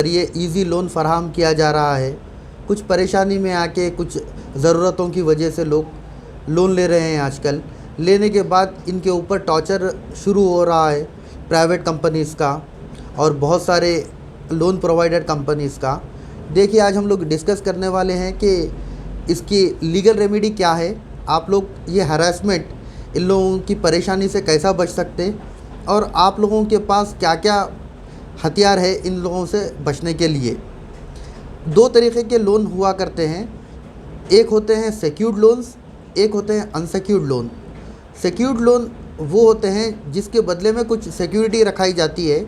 और ये easy loan फराहम किया जा रहा है। कुछ परेशानी में आके कुछ ज़रूरतों की वजह से लोग लोन ले रहे हैं आजकल। लेने के बाद इनके ऊपर टॉर्चर शुरू हो रहा है प्राइवेट कंपनीज़ का और बहुत सारे लोन प्रोवाइडर कंपनीज़ का। देखिए, आज हम लोग डिस्कस करने वाले हैं कि इसकी लीगल रेमेडी क्या है, आप लोग ये हरासमेंट, इन लोगों की परेशानी से कैसा बच सकते हैं और आप लोगों के पास क्या क्या हथियार है इन लोगों से बचने के लिए। दो तरीके के लोन हुआ करते हैं, एक होते हैं सिक्योर्ड लोन्स, एक होते हैं अनसिक्योर्ड लोन। सिक्योर्ड लोन वो होते हैं जिसके बदले में कुछ सिक्योरिटी रखाई जाती है,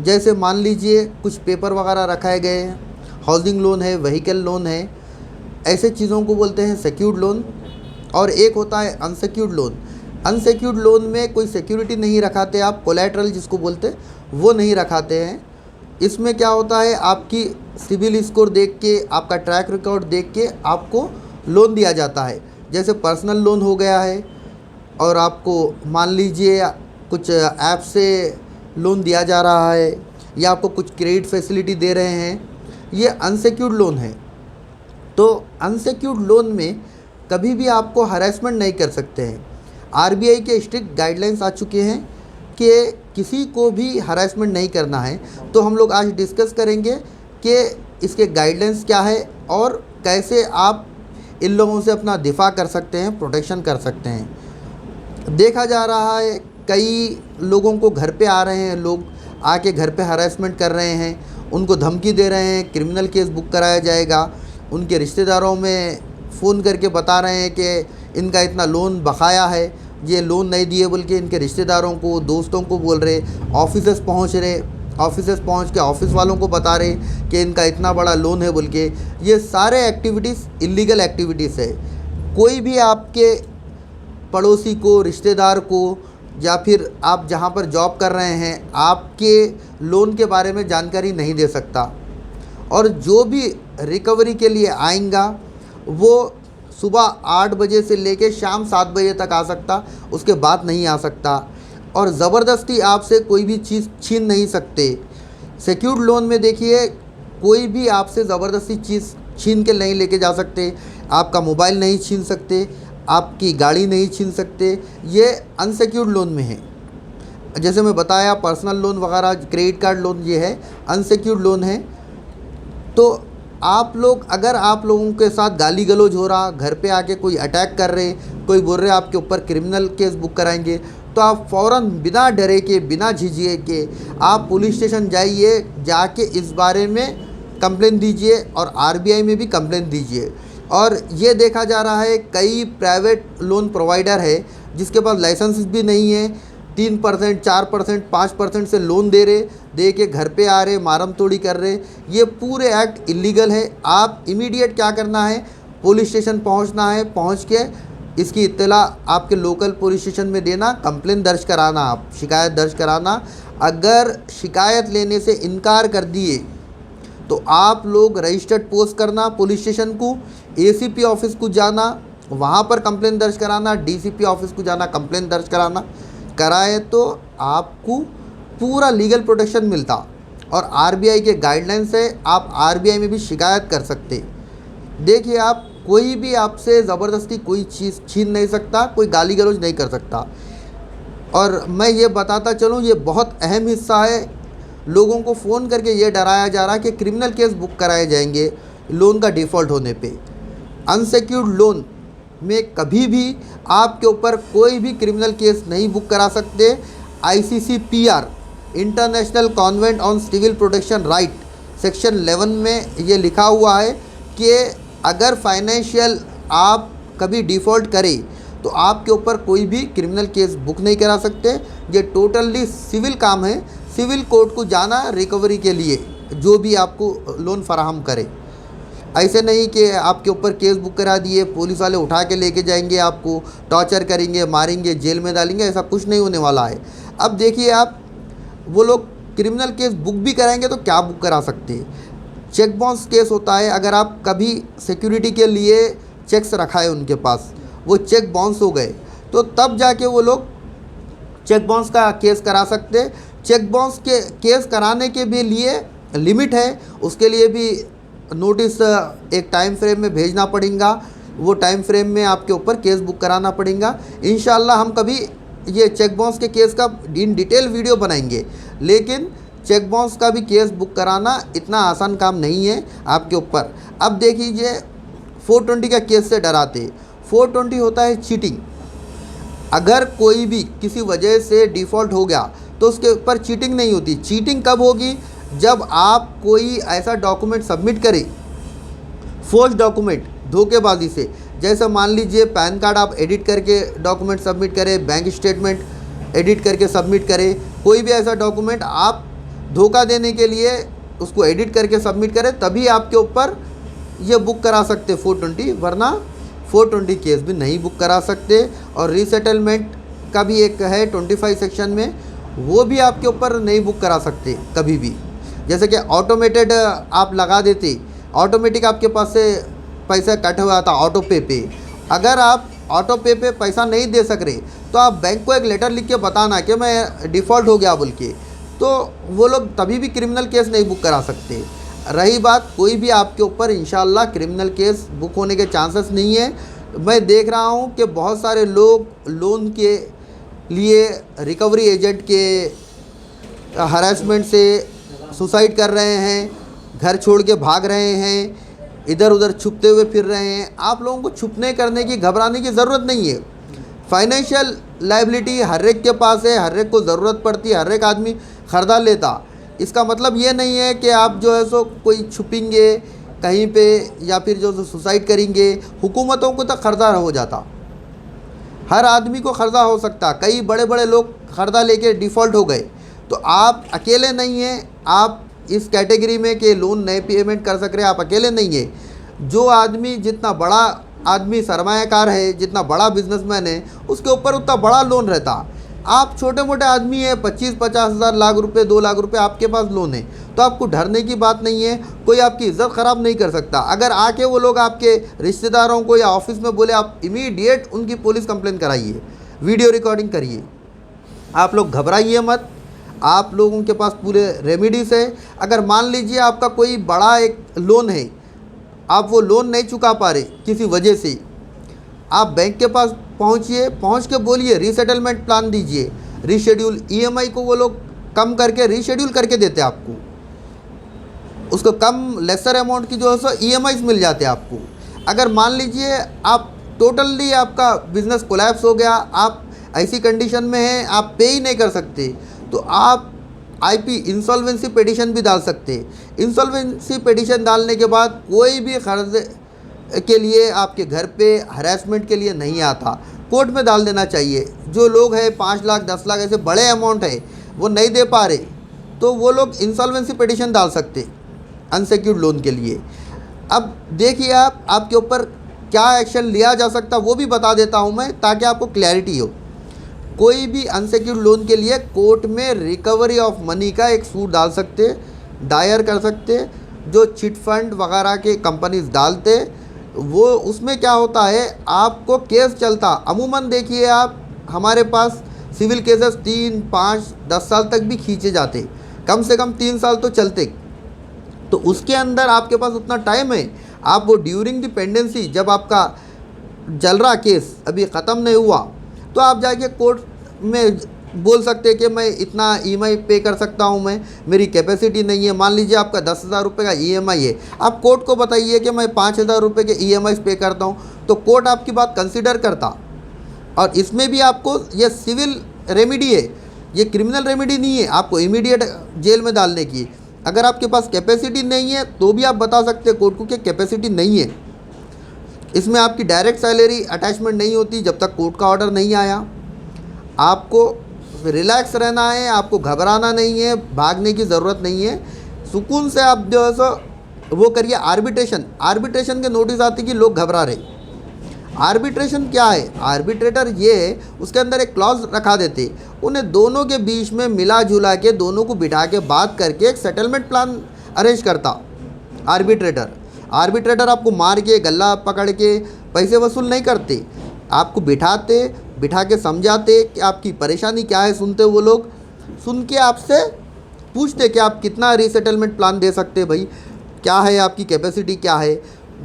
जैसे मान लीजिए कुछ पेपर वगैरह रखाए गए हैं, हाउसिंग लोन है, व्हीकल लोन है, ऐसे चीज़ों को बोलते हैं सिक्योर्ड लोन। और एक होता है अनसिक्योर्ड लोन। अनसिक्योर्ड लोन में कोई सिक्योरिटी नहीं रखाते आप, कोलैटरल जिसको बोलते हैं वो नहीं रखाते हैं। इसमें क्या होता है, आपकी सिविल स्कोर देख के, आपका ट्रैक रिकॉर्ड देख के आपको लोन दिया जाता है। जैसे पर्सनल लोन हो गया है और आपको मान लीजिए कुछ ऐप से लोन दिया जा रहा है या आपको कुछ क्रेडिट फैसिलिटी दे रहे हैं, ये अनसिक्योर्ड लोन है। तो अनसिक्योर्ड लोन में कभी भी आपको हरासमेंट नहीं कर सकते हैं। आरबीआई के स्ट्रिक्ट गाइडलाइंस आ चुके हैं कि किसी को भी हरासमेंट नहीं करना है। तो हम लोग आज डिस्कस करेंगे कि इसके गाइडलाइंस क्या है और कैसे आप इन लोगों से अपना दिफा कर सकते हैं, प्रोटेक्शन कर सकते हैं। देखा जा रहा है कई लोगों को घर पे आ रहे हैं, लोग आके घर पे हरासमेंट कर रहे हैं, उनको धमकी दे रहे हैं, क्रिमिनल केस बुक कराया जाएगा। उनके रिश्तेदारों में फ़ोन करके बता रहे हैं कि इनका इतना लोन बकाया है, ये लोन नहीं दिए, बल्कि इनके रिश्तेदारों को, दोस्तों को बोल रहे, ऑफिसेस पहुंच के ऑफिस वालों को बता रहे कि इनका इतना बड़ा लोन है बोल के। ये सारे एक्टिविटीज़ इलीगल एक्टिविटीज़ है। कोई भी आपके पड़ोसी को, रिश्तेदार को, या फिर आप जहाँ पर जॉब कर रहे हैं, आपके लोन के बारे में जानकारी नहीं दे सकता। और जो भी रिकवरी के लिए आएगा वो सुबह 8 बजे से लेके शाम 7 बजे तक आ सकता, उसके बाद नहीं आ सकता। और ज़बरदस्ती आपसे कोई भी चीज़ छीन नहीं सकते। सिक्योर्ड लोन में देखिए, कोई भी आपसे ज़बरदस्ती चीज़ छीन के नहीं लेके जा सकते। आपका मोबाइल नहीं छीन सकते, आपकी गाड़ी नहीं छीन सकते। ये अनसिक्योर्ड लोन में है। जैसे मैं बताया, पर्सनल लोन वगैरह, क्रेडिट कार्ड लोन, ये है अनसिक्योर्ड लोन है। तो आप लोग, अगर आप लोगों के साथ गाली गलौज हो रहा, घर पे आके कोई अटैक कर रहे, कोई बोल रहे आपके ऊपर क्रिमिनल केस बुक कराएंगे, तो आप फ़ौरन बिना डरे के, बिना झिझके के आप पुलिस स्टेशन जाइए, जाके इस बारे में कंप्लेन दीजिए और आरबीआई में भी कंप्लेन दीजिए। और ये देखा जा रहा है कई प्राइवेट लोन प्रोवाइडर है जिसके पास लाइसेंस भी नहीं है, 3%, 4%, 5% से लोन दे के घर पे आ रहे, मारम तोड़ी कर रहे। ये पूरे एक्ट इलीगल है। आप इमीडिएट क्या करना है, पुलिस स्टेशन पहुंचना है, पहुंच के इसकी इत्तला आपके लोकल पुलिस स्टेशन में देना, कंप्लेन दर्ज कराना, आप शिकायत दर्ज कराना। अगर शिकायत लेने से इनकार कर दिए तो आप लोग रजिस्टर्ड पोस्ट करना पुलिस स्टेशन को, एसीपी ऑफिस को जाना, वहाँ पर कंप्लेन दर्ज कराना, डीसीपी ऑफिस को जाना, कंप्लेन दर्ज कराए तो आपको पूरा लीगल प्रोटेक्शन मिलता। और आरबीआई के गाइडलाइंस है, आप आरबीआई में भी शिकायत कर सकते। देखिए, आप कोई भी आपसे ज़बरदस्ती कोई चीज़ छीन नहीं सकता, कोई गाली गलौज नहीं कर सकता। और मैं ये बताता चलूँ, ये बहुत अहम हिस्सा है। लोगों को फ़ोन करके ये डराया जा रहा है कि क्रिमिनल केस बुक कराए जाएंगे लोन का डिफ़ॉल्ट होने पे। अनसिक्योर्ड लोन में कभी भी आपके ऊपर कोई भी क्रिमिनल केस नहीं बुक करा सकते। ICCPR, international convent on civil protection right, section 11 में ये लिखा हुआ है कि अगर फाइनेंशियल आप कभी डिफ़ॉल्ट करें तो आपके ऊपर कोई भी क्रिमिनल केस बुक नहीं करा सकते। ये टोटली सिविल काम है, सिविल कोर्ट को जाना रिकवरी के लिए, जो भी आपको लोन फराहम करे। ऐसे नहीं कि आपके ऊपर केस बुक करा दिए, पुलिस वाले उठा के लेके जाएंगे, आपको टॉर्चर करेंगे, मारेंगे, जेल में डालेंगे, ऐसा कुछ नहीं होने वाला है। अब देखिए, आप वो लोग क्रिमिनल केस बुक भी कराएंगे तो क्या बुक करा सकते हैं, चेक बाउंस केस होता है। अगर आप कभी सिक्योरिटी के लिए चेक्स रखा है उनके पास, वो चेक बाउंस हो गए तो तब जाके वो लोग चेक बाउंस का केस करा सकते। चेक बाउंस के केस कराने के भी लिए लिमिट है, उसके लिए भी नोटिस एक टाइम फ्रेम में भेजना पड़ेगा। वो टाइम फ्रेम में आपके ऊपर केस बुक कराना पड़ेगा। इंशाल्लाह हम कभी ये चेक बाउंस के केस का इन डिटेल वीडियो बनाएंगे, लेकिन चेक बाउंस का भी केस बुक कराना इतना आसान काम नहीं है आपके ऊपर। अब देखिए 420 का केस से डराते, 420 होता है चीटिंग। अगर कोई भी किसी वजह से डिफ़ॉल्ट हो गया तो उसके ऊपर चीटिंग नहीं होती। चीटिंग कब होगी? जब आप कोई ऐसा डॉक्यूमेंट सबमिट करें, फॉल्स डॉक्यूमेंट, धोखेबाजी से। जैसे मान लीजिए पैन कार्ड आप एडिट करके डॉक्यूमेंट सबमिट करें, बैंक स्टेटमेंट एडिट करके सबमिट करें, कोई भी ऐसा डॉक्यूमेंट आप धोखा देने के लिए उसको एडिट करके सबमिट करें, तभी आपके ऊपर ये बुक करा सकते 420, वरना 420 केस भी नहीं बुक करा सकते। और रीसेटलमेंट का भी एक है 25 सेक्शन में, वो भी आपके ऊपर नहीं बुक करा सकते कभी भी। जैसे कि ऑटोमेटेड आप लगा देते, ऑटोमेटिक आपके पास से पैसा कट हुआ था ऑटो पे, अगर आप ऑटो पे पैसा नहीं दे सक रहे तो आप बैंक को एक लेटर लिख के बताना कि मैं डिफ़ॉल्ट हो गया बोल के, तो वो लोग तभी भी क्रिमिनल केस नहीं बुक करा सकते। रही बात कोई भी आपके ऊपर इंशाल्लाह क्रिमिनल केस बुक होने के चांसेस नहीं है। मैं देख रहा हूँ कि बहुत सारे लोग लोन के लिए रिकवरी एजेंट के हरासमेंट से सुसाइड कर रहे हैं, घर छोड़ के भाग रहे हैं, इधर उधर छुपते हुए फिर रहे हैं। आप लोगों को छुपने करने की, घबराने की ज़रूरत नहीं है। फाइनेंशियल लायबिलिटी हर एक के पास है, हर एक को ज़रूरत पड़ती है, हर एक आदमी ख़रीदा लेता। इसका मतलब ये नहीं है कि आप जो है सो कोई छुपेंगे कहीं पे या फिर जो सुसाइड करेंगे। हुकूमतों को तो ख़र्दा हो जाता, हर आदमी को ख़र्दा हो सकता। कई बड़े बड़े लोग ख़र्दा लेके डिफ़ॉल्ट हो गए, तो आप अकेले नहीं हैं। आप इस कैटेगरी में कि लोन नहीं पेमेंट कर सक रहे, आप अकेले नहीं हैं। जो आदमी जितना बड़ा आदमी सरमायाकार है, जितना बड़ा बिजनेसमैन है, उसके ऊपर उतना बड़ा लोन रहता। आप छोटे मोटे आदमी हैं, 25-50 हज़ार, लाख रुपए, 2 लाख रुपए आपके पास लोन है, तो आपको डरने की बात नहीं है। कोई आपकी इज्जत ख़राब नहीं कर सकता। अगर आके वो लोग आपके रिश्तेदारों को या ऑफिस में बोले, आप इमीडिएट उनकी पुलिस कंप्लेन कराइए, वीडियो रिकॉर्डिंग करिए। आप लोग घबराइए मत, आप लोगों के पास पूरे रेमेडीज़ है। अगर मान लीजिए आपका कोई बड़ा एक लोन है, आप वो लोन नहीं चुका पा रहे किसी वजह से, आप बैंक के पास पहुंचिए, पहुंच के बोलिए रीसेटलमेंट प्लान दीजिए, रीशेड्यूल। ईएमआई को वो लोग कम करके रीशेड्यूल करके देते आपको, उसको कम लेसर अमाउंट की जो है सो ईएमआईज मिल जाते हैं आपको। अगर मान लीजिए आप टोटली आपका बिज़नेस कोलैप्स हो गया, आप ऐसी कंडीशन में हैं आप पे ही नहीं कर सकते, तो आप आईपी इंसॉल्वेंसी पिटीशन भी डाल सकते हैं। इंसॉल्वेंसी पिटीशन डालने के बाद कोई भी कर्ज के लिए आपके घर पे हरासमेंट के लिए नहीं आता, कोर्ट में डाल देना चाहिए। जो लोग हैं 5 लाख 10 लाख ऐसे बड़े अमाउंट है वो नहीं दे पा रहे, तो वो लोग इंसॉल्वेंसी पिटीशन डाल सकते अनसिक्योर्ड लोन के लिए। अब देखिए आपके ऊपर क्या एक्शन लिया जा सकता वो भी बता देता हूँ मैं, ताकि आपको क्लैरिटी हो। कोई भी अनसिक्योर्ड लोन के लिए कोर्ट में रिकवरी ऑफ मनी का एक सूट डाल सकते, दायर कर सकते। जो चिट फंड वगैरह के कंपनीज डालते, वो उसमें क्या होता है, आपको केस चलता। अमूमन देखिए आप, हमारे पास सिविल केसेस 3, 5, 10 साल तक भी खींचे जाते, कम से कम 3 साल तो चलते। तो उसके अंदर आपके पास उतना टाइम है, आप वो ड्यूरिंग द पेंडेंसी, जब आपका चल रहा केस अभी ख़त्म नहीं हुआ, तो आप जाके कोर्ट में बोल सकते हैं कि मैं इतना ईएमआई पे कर सकता हूं, मेरी कैपेसिटी नहीं है। मान लीजिए आपका 10,000 रुपये का ईएमआई है, आप कोर्ट को बताइए कि मैं 5,000 रुपये के ईएमआई पे करता हूं, तो कोर्ट आपकी बात कंसिडर करता। और इसमें भी आपको ये सिविल रेमेडी है, ये क्रिमिनल रेमेडी नहीं है आपको इमीडिएट जेल में डालने की। अगर आपके पास कैपेसिटी नहीं है तो भी आप बता सकते हैं कोर्ट को कि कैपेसिटी नहीं है। इसमें आपकी डायरेक्ट सैलरी अटैचमेंट नहीं होती जब तक कोर्ट का ऑर्डर नहीं आया। आपको रिलैक्स रहना है, आपको घबराना नहीं है, भागने की ज़रूरत नहीं है। सुकून से आप जो है सो वो करिए। आर्बिट्रेशन के नोटिस आती कि लोग घबरा रहे। आर्बिट्रेशन क्या है? आर्बिट्रेटर ये है, उसके अंदर एक क्लॉज रखा देते, उन्हें दोनों के बीच में मिला जुला के दोनों को बिठा के बात करके एक सेटलमेंट प्लान अरेंज करता आर्बिट्रेटर आपको मार के गला पकड़ के पैसे वसूल नहीं करते, आपको बिठा के समझाते कि आपकी परेशानी क्या है। सुनते वो लोग, सुन के आपसे पूछते कि आप कितना रीसेटलमेंट प्लान दे सकते हैं भाई, क्या है आपकी कैपेसिटी क्या है,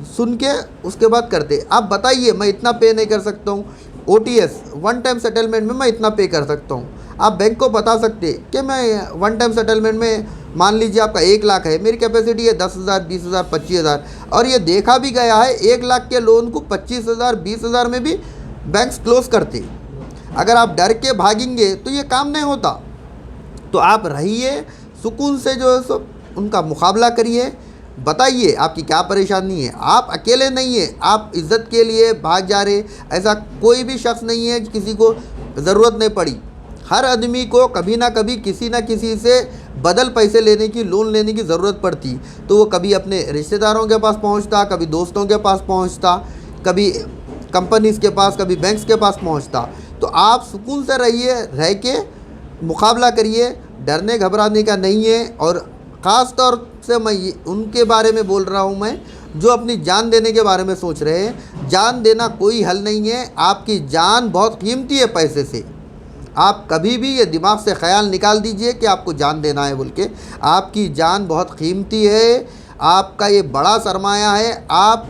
सुन के उसके बाद करते। आप बताइए मैं इतना पे नहीं कर सकता हूँ, OTS वन टाइम सेटलमेंट में मैं इतना पे कर सकता हूँ। आप बैंक को बता सकते कि मैं वन टाइम सेटलमेंट में, मान लीजिए आपका 1 लाख है, मेरी कैपेसिटी है 10,000, 20,000, 25,000, और ये देखा भी गया है 1 लाख के लोन को 25,000, 20,000 में भी बैंक्स क्लोज करते। अगर आप डर के भागेंगे तो ये काम नहीं होता। तो आप रहिए सुकून से, जो है सो उनका मुकाबला करिए, बताइए आपकी क्या परेशानी है। आप अकेले नहीं है, आप इज़्ज़त के लिए भाग जा रहे, ऐसा कोई भी शख्स नहीं है, किसी को ज़रूरत नहीं पड़ी। हर आदमी को कभी ना कभी किसी ना किसी से बदल पैसे लेने की, लोन लेने की ज़रूरत पड़ती, तो वो कभी अपने रिश्तेदारों के पास पहुंचता, कभी दोस्तों के पास पहुंचता, कभी कंपनीज़ के पास, कभी बैंक्स के पास पहुंचता। तो आप सुकून से रहिए, रह के मुकाबला करिए, डरने घबराने का नहीं है। और ख़ास तौर से मैं उनके बारे में बोल रहा हूँ मैं, जो अपनी जान देने के बारे में सोच रहे हैं। जान देना कोई हल नहीं है, आपकी जान बहुत कीमती है पैसे से। आप कभी भी ये दिमाग से ख़याल निकाल दीजिए कि आपको जान देना है बोल के। आपकी जान बहुत कीमती है, आपका ये बड़ा सरमाया है। आप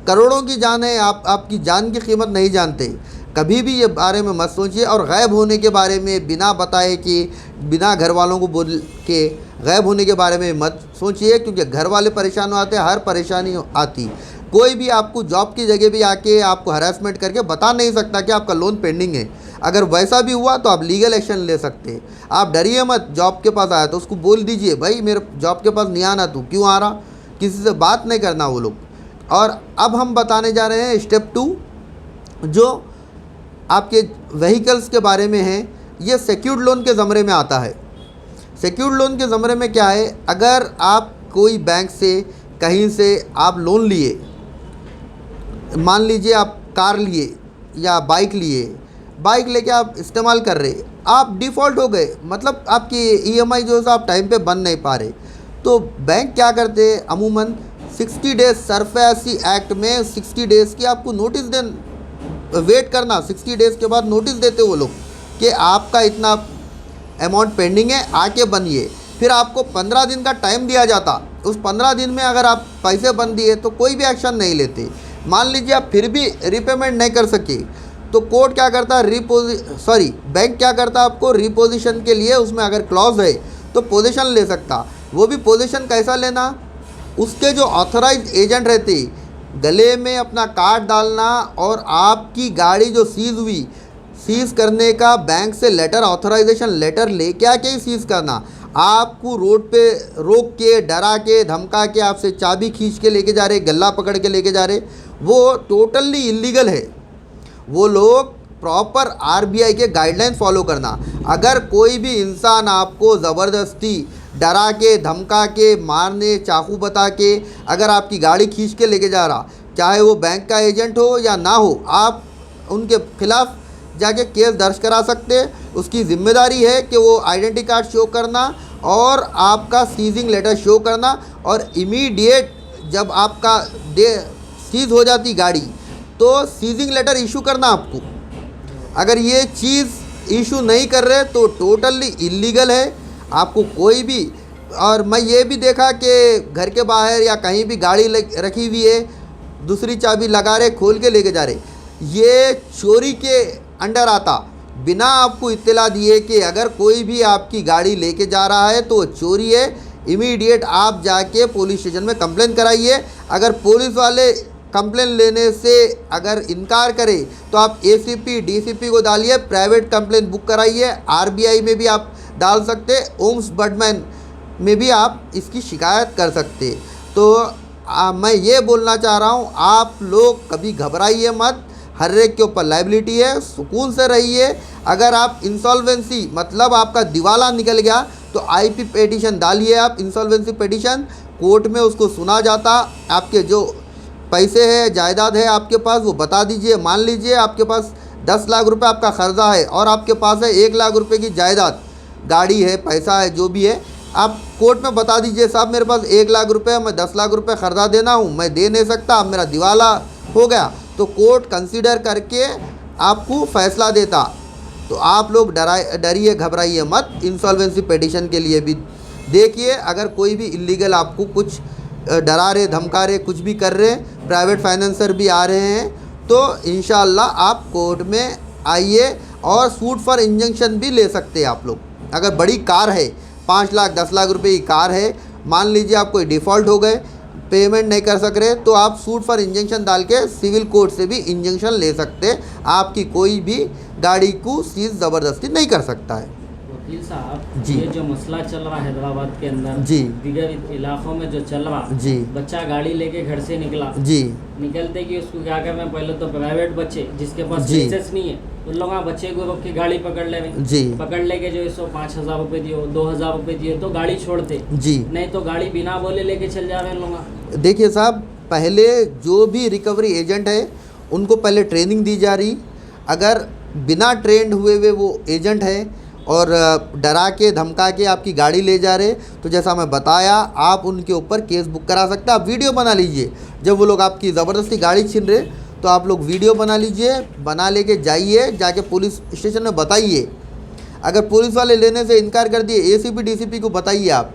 करोड़ों की जान है, आप आपकी जान की कीमत नहीं जानते। कभी भी ये बारे में मत सोचिए। और गायब होने के बारे में बिना बताए कि बिना घर वालों को बोल के गायब होने के बारे में मत सोचिए, क्योंकि घर वाले परेशान आते हैं, हर परेशानी आती। कोई भी आपको जॉब की जगह भी आके आपको हरासमेंट करके बता नहीं सकता कि आपका लोन पेंडिंग है। अगर वैसा भी हुआ तो आप लीगल एक्शन ले सकते हैं। आप डरिए मत। जॉब के पास आया तो उसको बोल दीजिए, भाई मेरे जॉब के पास नहीं आना, तू क्यों आ रहा, किसी से बात नहीं करना वो लोग। और अब हम बताने जा रहे हैं स्टेप 2, जो आपके व्हीकल्स के बारे में है। ये सिक्योर्ड लोन के ज़मरे में आता है। सिक्योर्ड लोन के ज़मरे में क्या है, अगर आप कोई बैंक से कहीं से आप लोन लिए, मान लीजिए आप कार लिए या बाइक लिए, बाइक लेके आप इस्तेमाल कर रहे, आप डिफ़ॉल्ट हो गए, मतलब आपकी EMI जो है आप टाइम पे बन नहीं पा रहे, तो बैंक क्या करते हैं, अमूमन 60 डेज़ सरफेसी एक्ट में 60 डेज़ की आपको नोटिस वेट करना, 60 डेज़ के बाद नोटिस देते वो लोग कि आपका इतना अमाउंट पेंडिंग है, आके बनिए। फिर आपको 15 दिन का टाइम दिया जाता। उस 15 दिन में अगर आप पैसे बन दिए तो कोई भी एक्शन नहीं लेते। मान लीजिए आप फिर भी रीपेमेंट नहीं कर सके, तो कोर्ट क्या करता है, बैंक क्या करता है, आपको रिपोजिशन के लिए उसमें अगर क्लॉज है तो पोजीशन ले सकता। वो भी पोजीशन कैसा लेना, उसके जो ऑथराइज एजेंट रहते, गले में अपना कार्ड डालना, और आपकी गाड़ी जो सीज़ हुई, सीज़ करने का बैंक से लेटर, ऑथराइजेशन लेटर लेके आके ही सीज़ करना। आपको रोड पे रोक के, डरा के, धमका के आपसे चाबी खींच के लेके जा रहे, गला पकड़ के लेके जा रहे, वो टोटली इलीगल है। वो लोग प्रॉपर RBI के गाइडलाइन फॉलो करना। अगर कोई भी इंसान आपको ज़बरदस्ती डरा के, धमका के, मारने, चाकू बता के अगर आपकी गाड़ी खींच के लेके जा रहा, चाहे वो बैंक का एजेंट हो या ना हो, आप उनके खिलाफ़ जाके केस दर्ज करा सकते। उसकी ज़िम्मेदारी है कि वो आइडेंटिटी कार्ड शो करना और आपका सीजिंग लेटर शो करना, और इमीडिएट जब आपका सीज हो जाती गाड़ी तो सीजिंग लेटर इशू करना आपको। अगर ये चीज़ इशू नहीं कर रहे तो टोटली इलीगल है। आपको कोई भी, और मैं ये भी देखा कि घर के बाहर या कहीं भी गाड़ी रखी हुई है, दूसरी चाबी लगा रहे, खोल के लेके जा रहे, ये चोरी के अंडर आता। बिना आपको इत्तला दिए कि अगर कोई भी आपकी गाड़ी लेके जा रहा है तो चोरी है, इमीडिएट आप जाके पुलिस स्टेशन में कंप्लेन कराइए। अगर पुलिस वाले कंप्लेन लेने से अगर इनकार करे तो आप ACP DCP को डालिए, प्राइवेट कंप्लेन बुक कराइए। RBI में भी आप डाल सकते, ओम्बड्समैन में भी आप इसकी शिकायत कर सकते। तो मैं ये बोलना चाह रहा हूँ, आप लोग कभी घबराइए मत। हर एक के ऊपर लाइबिलिटी है, सुकून से रहिए। अगर आप इंसॉल्वेंसी, मतलब आपका दिवाला निकल गया, तो IP पिटीशन डालिए। आप इंसॉल्वेंसी पिटीशन कोर्ट में उसको सुना जाता। आपके जो पैसे है, जायदाद है आपके पास, वो बता दीजिए। मान लीजिए आपके पास 10 लाख रुपए आपका कर्जा है और आपके पास है 1 लाख रुपए की जायदाद, गाड़ी है, पैसा है, जो भी है, आप कोर्ट में बता दीजिए, साहब मेरे पास 1 लाख रुपए है, मैं 10 लाख रुपए कर्जा देना हूँ, मैं दे नहीं सकता, अब मेरा दिवाला हो गया। तो कोर्ट कंसीडर करके आपको फ़ैसला देता। तो आप लोग डरिए घबराइए मत। इंसॉल्वेंसी पिटीशन के लिए भी देखिए, अगर कोई भी इलीगल आपको कुछ डरा रहे, धमका रहे, कुछ भी कर रहे, प्राइवेट फाइनेंसर भी आ रहे हैं, तो इंशाल्लाह आप कोर्ट में आइए और सूट फॉर इंजंक्शन भी ले सकते हैं आप लोग। अगर बड़ी कार है, 5 लाख 10 लाख रुपए की कार है, मान लीजिए आप कोई डिफ़ॉल्ट हो गए, पेमेंट नहीं कर सक रहे, तो आप सूट फॉर इंजंक्शन डाल के सिविल कोर्ट से भी इंजंक्शन ले सकते हैं। आपकी कोई भी गाड़ी को सीज ज़बरदस्ती नहीं कर सकता है। वकील साहब, जी। ये जो मसला चल रहा है हैदराबाद के अंदर, जी। दीगर इलाकों में जो चल रहा, जी। बच्चा गाड़ी लेके घर से निकला, जी। निकलते कि उसको क्या करना, पहले तो प्राइवेट बच्चे जिसके पास जी। लाइसेंस नहीं है, उन लोग बच्चे को रोक के गाड़ी पकड़ ले रहे, जी। पकड़ लेके जो 5,000 रुपये दियो, 2,000 रुपये दिए तो गाड़ी छोड़ते, जी। नहीं तो गाड़ी बिना बोले लेके चल जा रहे हैं लोग। देखिए साहब, पहले जो भी रिकवरी एजेंट है उनको पहले ट्रेनिंग दी जा रही। अगर बिना ट्रेंड हुए वो एजेंट है और डरा के धमका के आपकी गाड़ी ले जा रहे, तो जैसा मैं बताया, आप उनके ऊपर केस बुक करा सकते हैं। आप वीडियो बना लीजिए, जब वो लोग आपकी ज़बरदस्ती गाड़ी छीन रहे तो आप लोग वीडियो बना लीजिए, बना लेके जाइए, जाके पुलिस स्टेशन में बताइए। अगर पुलिस वाले लेने से इनकार कर दिए, एसीपी डीसीपी को बताइए आप,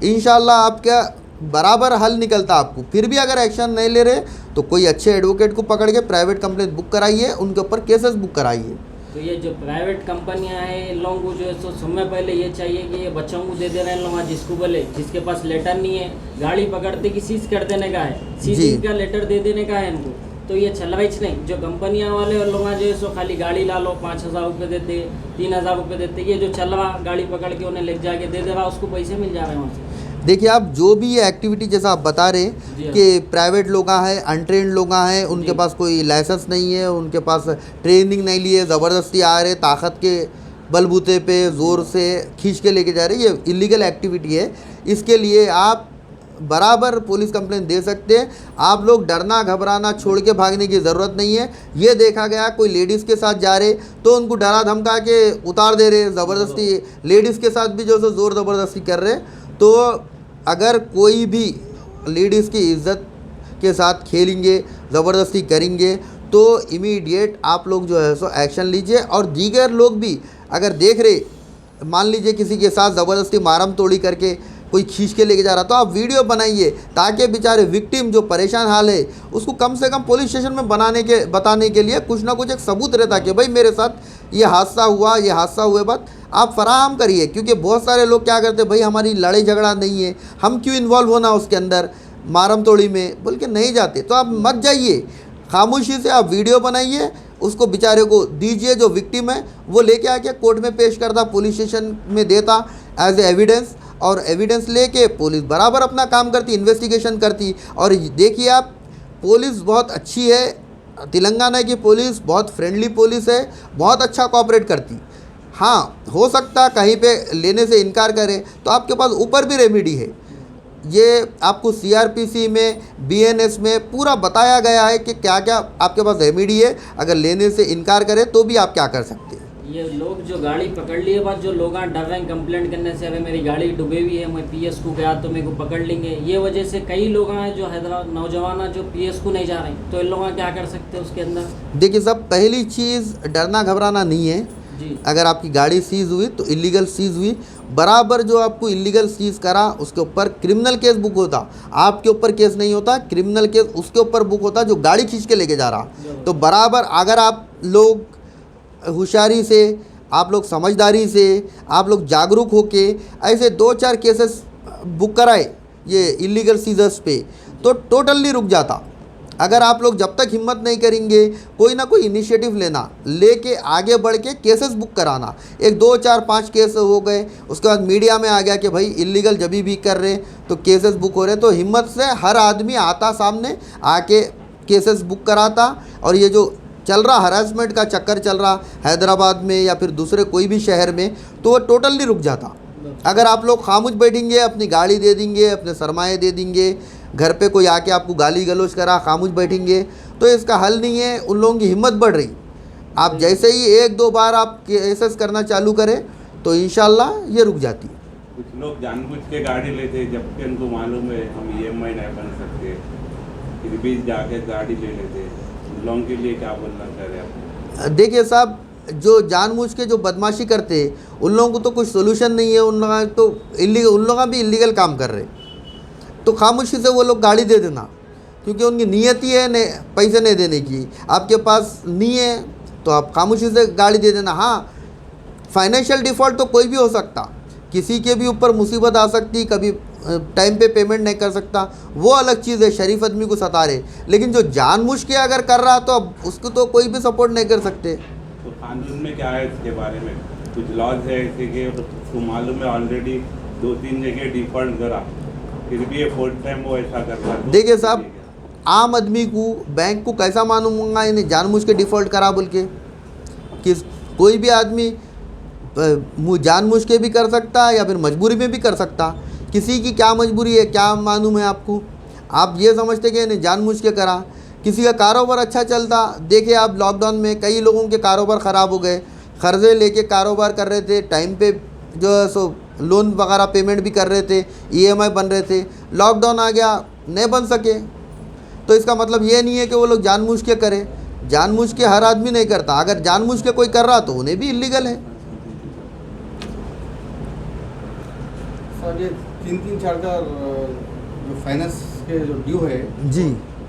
इंशाल्लाह आपका बराबर हल निकलता आपको। फिर भी अगर एक्शन नहीं ले रहे तो कोई अच्छे एडवोकेट को पकड़ के प्राइवेट कंप्लेंट बुक कराइए, उनके ऊपर केसेस बुक कराइए। तो ये जो प्राइवेट कंपनियां हैं, इन लोगों को जो है तो समय पहले ये चाहिए कि ये बच्चों को दे रहे हैं लोग, जिसको बोले, जिसके पास लेटर नहीं है, गाड़ी पकड़ते कि सीज कर देने का है, सीज का लेटर दे देने का है इनको, तो ये चल रहा ही नहीं। जो कंपनियां वाले लोग जो है सो खाली गाड़ी ला लो, 5,000 रुपये देते, 3,000 रुपये देते, ये जो चल रहा गाड़ी पकड़ के उन्हें ले जाके दे रहा, उसको पैसे मिल जा रहे हैं वहाँ से। देखिए, आप जो भी ये एक्टिविटी जैसा आप बता रहे कि प्राइवेट लोग हैं, अनट्रेंड लोग हैं, उनके पास कोई लाइसेंस नहीं है, उनके पास ट्रेनिंग नहीं ली है, ज़बरदस्ती आ रहे, ताकत के बलबूते पे ज़ोर से खींच के लेके जा रहे, ये इलीगल एक्टिविटी है। इसके लिए आप बराबर पुलिस कंप्लेंट दे सकते हैं। आप लोग डरना घबराना छोड़ के भागने की ज़रूरत नहीं है। ये देखा गया कोई लेडीज़ के साथ जा रहे तो उनको डरा धमका के उतार दे रहे, ज़बरदस्ती लेडीज़ के साथ भी जो है ज़ोर ज़बरदस्ती कर रहे। तो अगर कोई भी लेडीज़ की इज़्ज़त के साथ खेलेंगे, ज़बरदस्ती करेंगे, तो इमीडिएट आप लोग जो है सो एक्शन लीजिए। और दीगर लोग भी अगर देख रहे, मान लीजिए किसी के साथ ज़बरदस्ती मारम तोड़ी करके कोई खींच के लेके जा रहा, तो आप वीडियो बनाइए, ताकि बेचारे विक्टिम जो परेशान हाल है उसको कम से कम पुलिस स्टेशन में बताने के लिए कुछ ना कुछ एक सबूत रहता कि भाई मेरे साथ ये हादसा हुआ, ये हादसा हुए बात आप फराहम करिए। क्योंकि बहुत सारे लोग क्या करते हैं, भाई हमारी लड़ाई झगड़ा नहीं है, हम क्यों इन्वॉल्व होना उसके अंदर मारम तोड़ी में, बोल के नहीं जाते। तो आप मत जाइए, खामोशी से आप वीडियो बनाइए, उसको बेचारे को दीजिए, जो विक्टिम है वो लेके आके कोर्ट में पेश करता, पुलिस स्टेशन में देता एज ए एविडेंस, और एविडेंस लेके पुलिस बराबर अपना काम करती, इन्वेस्टिगेशन करती। और देखिए आप, पुलिस बहुत अच्छी है, तेलंगाना की पुलिस बहुत फ्रेंडली पुलिस है, बहुत अच्छा कोऑपरेट करती। हाँ, हो सकता कहीं पे लेने से इनकार करे तो आपके पास ऊपर भी रेमेडी है। ये आपको सीआरपीसी में, बीएनएस में पूरा बताया गया है कि क्या क्या आपके पास रेमेडी है, अगर लेने से इनकार करे तो भी आप क्या कर सकते हैं। ये लोग जो गाड़ी पकड़ लिए बाद, जो लोग डर रहे हैं कंप्लेंट करने से, अरे मेरी गाड़ी डूबी हुई है, मैं पीएस को गया तो मेरे को पकड़ लेंगे, ये वजह से कई लोग हैं जो हैदराबाद नौजवान जो पीएस को नहीं जा रहे हैं, तो इन लोग क्या कर सकते हैं उसके अंदर? देखिए साहब, पहली चीज़ डरना घबराना नहीं है जी। अगर आपकी गाड़ी सीज़ हुई तो इलीगल सीज़ हुई, बराबर जो आपको इलीगल सीज़ करा उसके ऊपर क्रिमिनल केस बुक होता, आपके ऊपर केस नहीं होता, क्रिमिनल केस उसके ऊपर बुक होता जो गाड़ी खींच के लेके जा रहा। तो बराबर अगर आप लोग होशियारी से, आप लोग समझदारी से, आप लोग जागरूक होके ऐसे 2-4 केसेस बुक कराए ये इलीगल सीजर्स पे, तो टोटली रुक जाता। अगर आप लोग जब तक हिम्मत नहीं करेंगे, कोई ना कोई इनिशिएटिव लेना, लेके आगे बढ़ के केसेस बुक कराना, 1 2 4 5 केस हो गए, उसके बाद मीडिया में आ गया कि भाई इलीगल जब भी कर रहे तो केसेस बुक हो रहे, तो हिम्मत से हर आदमी आता सामने आके केसेस बुक कराता। और ये जो चल रहा हरासमेंट का चक्कर चल रहा हैदराबाद में या फिर दूसरे कोई भी शहर में, तो वो टोटली रुक जाता। अगर आप लोग खामोश बैठेंगे, अपनी गाड़ी दे देंगे, अपने सरमाए दे देंगे, घर पे कोई आके आपको गाली गलौज करा, खामोश बैठेंगे, तो इसका हल नहीं है। उन लोगों की हिम्मत बढ़ रही, आप जैसे ही 1-2 बार आप केसेस करना चालू करें तो इंशाल्लाह ये रुक जाती। कुछ लोग जानबूझ के गाड़ी लेते जबकि उनको मालूम है हम EMI नहीं बन सकते, फिर भी जाके गाड़ी ले लेते। लोगों के लिए क्या बोलना चाह रहे हैं आप? देखिए साहब, जो जानबूझ के जो बदमाशी करते हैं उन लोगों को तो कुछ सोल्यूशन नहीं है, उन लोग तो उन लोग भी इलीगल काम कर रहे, तो खामोशी से वो लोग गाड़ी दे देना, क्योंकि उनकी नीयत ही है पैसे नहीं देने की। आपके पास नहीं है तो आप खामोशी से गाड़ी दे देना। हाँ, फाइनेंशियल डिफ़ॉल्ट तो कोई भी हो सकता, किसी के भी ऊपर मुसीबत आ सकती, कभी टाइम पे पेमेंट नहीं कर सकता, वो अलग चीज़ है, शरीफ आदमी को सता रहे। लेकिन जो जानबूझ के अगर कर रहा तो अब उसको तो कोई भी सपोर्ट नहीं कर सकते। तो कानून में क्या है इसके बारे में? कुछ लॉज है ऐसे कि तो मालूम है ऑलरेडी 2-3 जगह डिफॉल्ट करा, फिर भी ये 4th टाइम वो ऐसा कर रहा है। देखिए साहब, आम आदमी को, बैंक को कैसा मालूम होगा इन्हें जानबूझ के डिफ़ॉल्ट करा बोल के? कोई भी आदमी जानबूझ के भी कर सकता है या फिर मजबूरी में भी कर सकता। किसी की क्या मजबूरी है, क्या मालूम है आपको? आप ये समझते कि इन्हें जानबूझ के करा। किसी का कारोबार अच्छा चलता, देखिए आप लॉकडाउन में कई लोगों के कारोबार ख़राब हो गए, कर्जे लेके कारोबार कर रहे थे, टाइम पे जो है सो लोन वगैरह पेमेंट भी कर रहे थे, EMI बन रहे थे, लॉकडाउन आ गया नहीं बन सके। तो इसका मतलब ये नहीं है कि वो लोग जानबूझ के करें, जानबूझ के हर आदमी नहीं करता। अगर जानबूझ के कोई कर रहा तो उन्हें भी इलीगल है। सर ये 3-4 जो फाइनेंस के जो ड्यू है जी,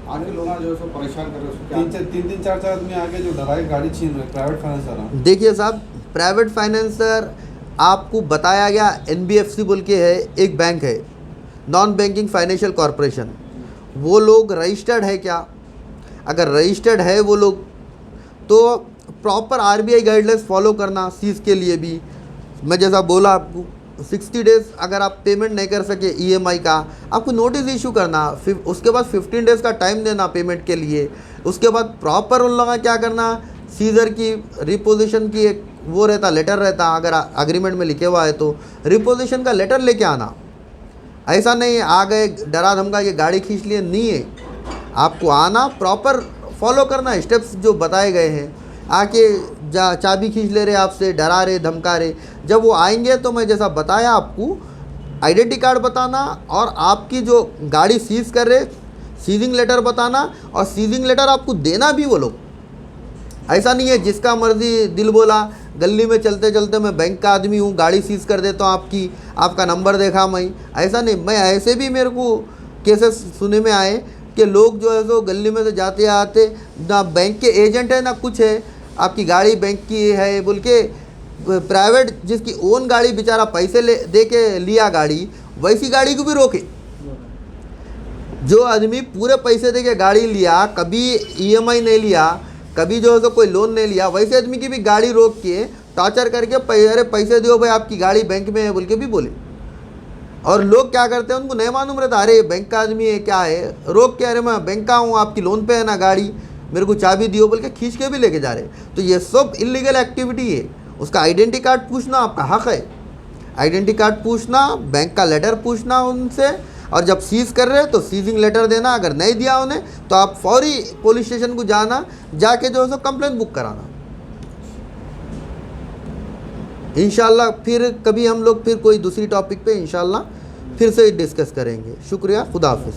आगे लोग जो है सो परेशान कर रहे हैं, 3-4 आदमी आगे जो दलाली गाड़ी छीन रहे, प्राइवेट फाइनेंसर। देखिए साहब, प्राइवेट फाइनेंसर आपको बताया गया NBFC बोल के है, एक बैंक है, नॉन बैंकिंग फाइनेंशियल कॉरपोरेशन। वो लोग रजिस्टर्ड है क्या? अगर रजिस्टर्ड है वो लोग तो प्रॉपर RBI गाइडलाइंस फॉलो करना। सीज के लिए भी मैं जैसा बोला आपको, 60 डेज़ अगर आप पेमेंट नहीं कर सके EMI का, आपको नोटिस इशू करना, फिर उसके बाद 15 डेज़ का टाइम देना पेमेंट के लिए। उसके बाद प्रॉपर उन लोगों का क्या करना, सीजर की रिपोजिशन की एक वो रहता, लेटर रहता, अगर एग्रीमेंट में लिखे हुआ है तो रिपोजिशन का लेटर लेके आना। ऐसा नहीं आ गए डरा धमका के गाड़ी खींच लिए, नहीं है, आपको आना, प्रॉपर फॉलो करना स्टेप्स जो बताए गए हैं। आके चाबी खींच ले रहे आपसे, डरा रहे, धमका रहे, जब वो आएंगे तो मैं जैसा बताया आपको, आइडेंटिटी कार्ड बताना और आपकी जो गाड़ी सीज कर रहे सीजिंग लेटर बताना, और सीजिंग लेटर आपको देना भी वो लोग। ऐसा नहीं है जिसका मर्जी दिल बोला, गली में चलते चलते मैं बैंक का आदमी हूँ, गाड़ी सीज कर देता हूँ आपकी, आपका नंबर देखा मैं, ऐसा नहीं। मैं ऐसे भी मेरे को केसेस सुने में आए कि लोग जो है सो गली में से जाते आते, ना बैंक के एजेंट है ना कुछ है, आपकी गाड़ी बैंक की है बोल के, प्राइवेट जिसकी ओन गाड़ी बेचारा पैसे दे के लिया गाड़ी, वैसी गाड़ी को भी रोके। जो आदमी पूरे पैसे दे के गाड़ी लिया, कभी EMI नहीं लिया, कभी जो है तो कोई लोन नहीं लिया, वैसे आदमी की भी गाड़ी रोक के टॉर्चर करके अरे पैसे दो भाई, आपकी गाड़ी बैंक में है बोल के भी बोले। और लोग क्या करते हैं, उनको नहीं मालूम रहता, अरे बैंक का आदमी है क्या है, रोक के अरे मैं बैंक का हूँ, आपकी लोन पे है ना गाड़ी, मेरे को चाबी दियो बोल के खींच के भी लेके जा रहे। तो ये सब इलीगल एक्टिविटी है। उसका आइडेंटिटी कार्ड पूछना आपका हक है, आइडेंटिटी कार्ड पूछना, बैंक का लेटर पूछना उनसे, और जब सीज कर रहे तो सीजिंग लेटर देना। अगर नहीं दिया उन्हें तो आप फौरी पुलिस स्टेशन को जाना, जाके जो है सो कंप्लेंट बुक कराना। इंशाल्लाह फिर कभी हम लोग फिर कोई दूसरी टॉपिक पे इंशाल्लाह फिर से डिस्कस करेंगे। शुक्रिया, खुदा हाफिज़।